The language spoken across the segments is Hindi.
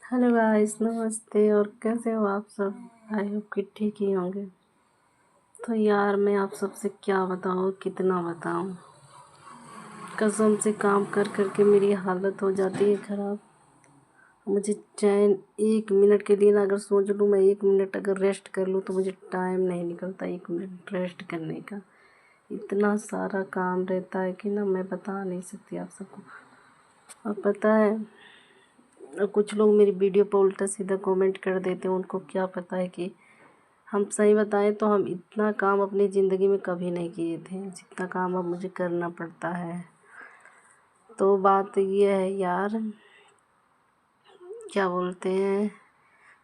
हेलो गाइस, नमस्ते। और कैसे हो आप सब? आई होप कि ठीक ही होंगे। तो यार मैं आप सबसे क्या बताऊँ, कितना बताऊँ। कसम से काम कर कर के मेरी हालत हो जाती है ख़राब। मुझे चैन एक मिनट के लिए ना, अगर सोच लूँ मैं एक मिनट अगर रेस्ट कर लूँ तो मुझे टाइम नहीं निकलता एक मिनट रेस्ट करने का। इतना सारा काम रहता है कि ना मैं बता नहीं सकती आप सबको। और पता है, और कुछ लोग मेरी वीडियो पर उल्टा सीधा कमेंट कर देते हैं। उनको क्या पता है कि हम सही बताएं तो हम इतना काम अपनी ज़िंदगी में कभी नहीं किए थे जितना काम अब मुझे करना पड़ता है। तो बात ये है यार, क्या बोलते हैं,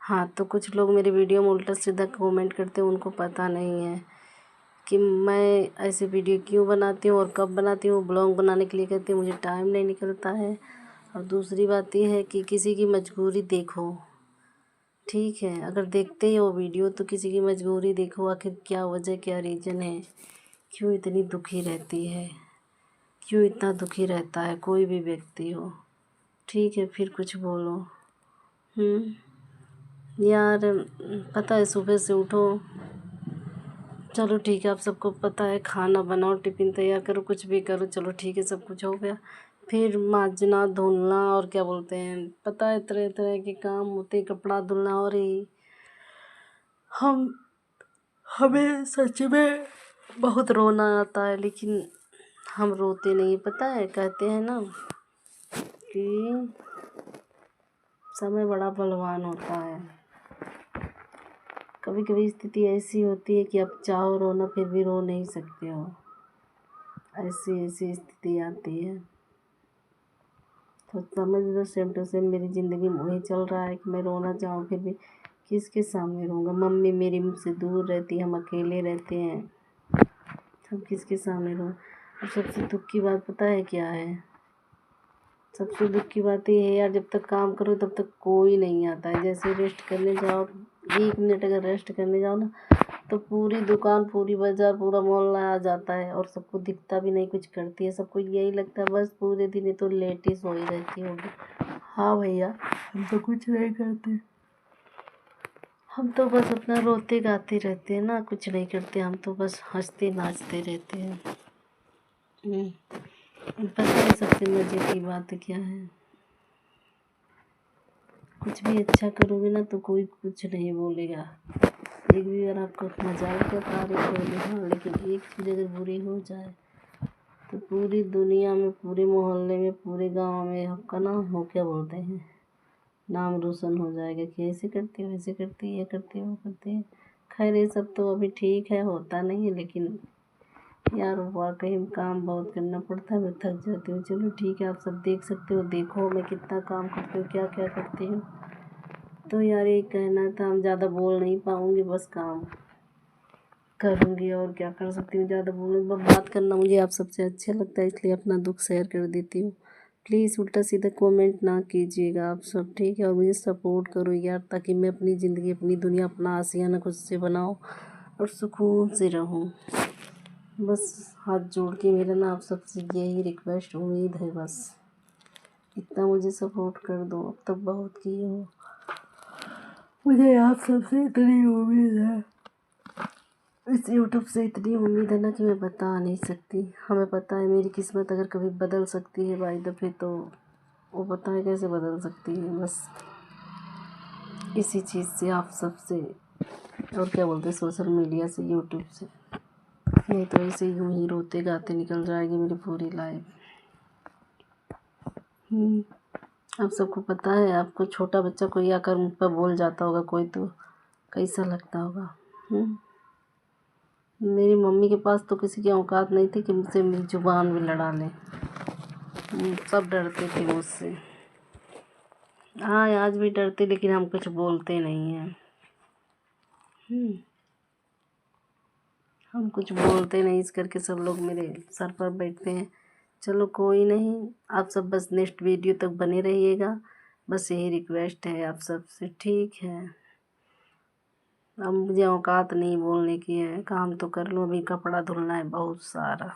हाँ, तो कुछ लोग मेरी वीडियो में उल्टा सीधा कमेंट करते हैं। उनको पता नहीं है कि मैं ऐसी वीडियो क्यों बनाती हूँ और कब बनाती हूँ। ब्लॉग बनाने के लिए कहती हूँ, मुझे टाइम नहीं निकलता है। और दूसरी बात ये है कि किसी की मजबूरी देखो, ठीक है, अगर देखते ही हो वीडियो तो किसी की मजबूरी देखो। आखिर क्या वजह, क्या रीज़न है, क्यों इतनी दुखी रहती है, क्यों इतना दुखी रहता है कोई भी व्यक्ति हो। ठीक है, फिर कुछ बोलो। यार पता है, सुबह से उठो, चलो ठीक है, आप सबको पता है, खाना बनाओ, टिफ़िन तैयार करो, कुछ भी करो, चलो ठीक है, सब कुछ हो गया। फिर मांजना धुलना और क्या बोलते हैं, पता है, तरह तरह के काम होते हैं, कपड़ा धुलना। और ये हमें सच में बहुत रोना आता है, लेकिन हम रोते नहीं। पता है, कहते हैं ना कि समय बड़ा बलवान होता है। कभी कभी स्थिति ऐसी होती है कि आप चाहो रोना फिर भी रो नहीं सकते हो। ऐसी ऐसी स्थिति आती है। तो समझ लो, सेम टू सेम मेरी ज़िंदगी में वही चल रहा है कि मैं रोना चाहूँ फिर भी किसके सामने रहूँगा। मम्मी मेरी मुझसे दूर रहती है, हम अकेले रहते हैं, हम किसके सामने रहूँ। और सबसे दुख की बात पता है क्या है? सबसे दुख की बात ये है यार, जब तक काम करो तब तक कोई नहीं आता है। जैसे रेस्ट करने जाओ, एक मिनट अगर रेस्ट करने जाओ ना, तो पूरी दुकान, पूरी बाज़ार, पूरा मोहल्ला आ जाता है और सबको दिखता भी नहीं कुछ करती है। सबको यही लगता है बस पूरे दिन ये तो लेटी सोई रहती होगी। हाँ भैया, हम तो कुछ नहीं करते, हम तो बस अपना रोते गाते रहते हैं ना, कुछ नहीं करते। हम तो बस हंसते नाचते रहते हैं। पता है सबसे मज़े की बात क्या है? कुछ भी अच्छा करोगे ना तो कोई कुछ नहीं बोलेगा। एक भी अगर आपका मजाक का तारीफ कर दे, हाँ, लेकिन एक चीज़ अगर बुरी हो जाए तो पूरी दुनिया में, पूरे मोहल्ले में, पूरे गांव में आपका ना हो, क्या बोलते हैं, नाम रोशन हो जाएगा कि ऐसे करती है, वैसे करती है, ये करती है, वो करती है। खैर ये सब तो अभी ठीक है, होता नहीं है, लेकिन यार वाकई में काम बहुत करना पड़ता है। मैं थक जाती हूँ। चलो ठीक है, आप सब देख सकते हो, देखो मैं कितना काम करती हूँ, क्या क्या करती हूँ। तो यार ये कहना था, हम ज़्यादा बोल नहीं पाऊँगी, बस काम करूँगी और क्या कर सकती हूँ। ज़्यादा बोलूँ, बात करना मुझे आप सबसे अच्छा लगता है, इसलिए अपना दुख शेयर कर देती हूँ। प्लीज़ उल्टा सीधा कमेंट ना कीजिएगा आप सब, ठीक है। और मुझे सपोर्ट करो यार, ताकि मैं अपनी ज़िंदगी, अपनी दुनिया, अपना आशियाना खुद से बनाऊँ और सुकून से रहूँ। बस हाथ जोड़ के मेरा ना आप सबसे यही रिक्वेस्ट, उम्मीद है, बस इतना मुझे सपोर्ट कर दो। अब तक बहुत किए हो, मुझे आप सबसे इतनी उम्मीद है, इस यूट्यूब से इतनी उम्मीद है ना कि मैं बता नहीं सकती। हमें पता है मेरी किस्मत अगर कभी बदल सकती है बाई दफ़े, तो वो पता है कैसे बदल सकती है, बस इसी चीज़ से, आप सबसे, और क्या बोलते हैं, सोशल मीडिया से, यूट्यूब से। नहीं तो ऐसे यूँ ही रोते गाते निकल जाएगी मेरी पूरी लाइफ। आप सबको पता है, आपको छोटा बच्चा कोई आकर मुझ पर बोल जाता होगा कोई, तो कैसा लगता होगा। मेरी मम्मी के पास तो किसी की औकात नहीं थी कि मुझसे मेरी ज़ुबान भी लड़ा लें। सब डरते थे मुझसे। हाँ, आज भी डरते, लेकिन हम कुछ बोलते नहीं हैं। हम कुछ बोलते नहीं, इस करके सब लोग मेरे सर पर बैठते हैं। चलो कोई नहीं, आप सब बस नेक्स्ट वीडियो तक बने रहिएगा, बस यही रिक्वेस्ट है आप सब से, ठीक है। अब मुझे औकात नहीं बोलने की है, काम तो कर लो, अभी कपड़ा धुलना है बहुत सारा।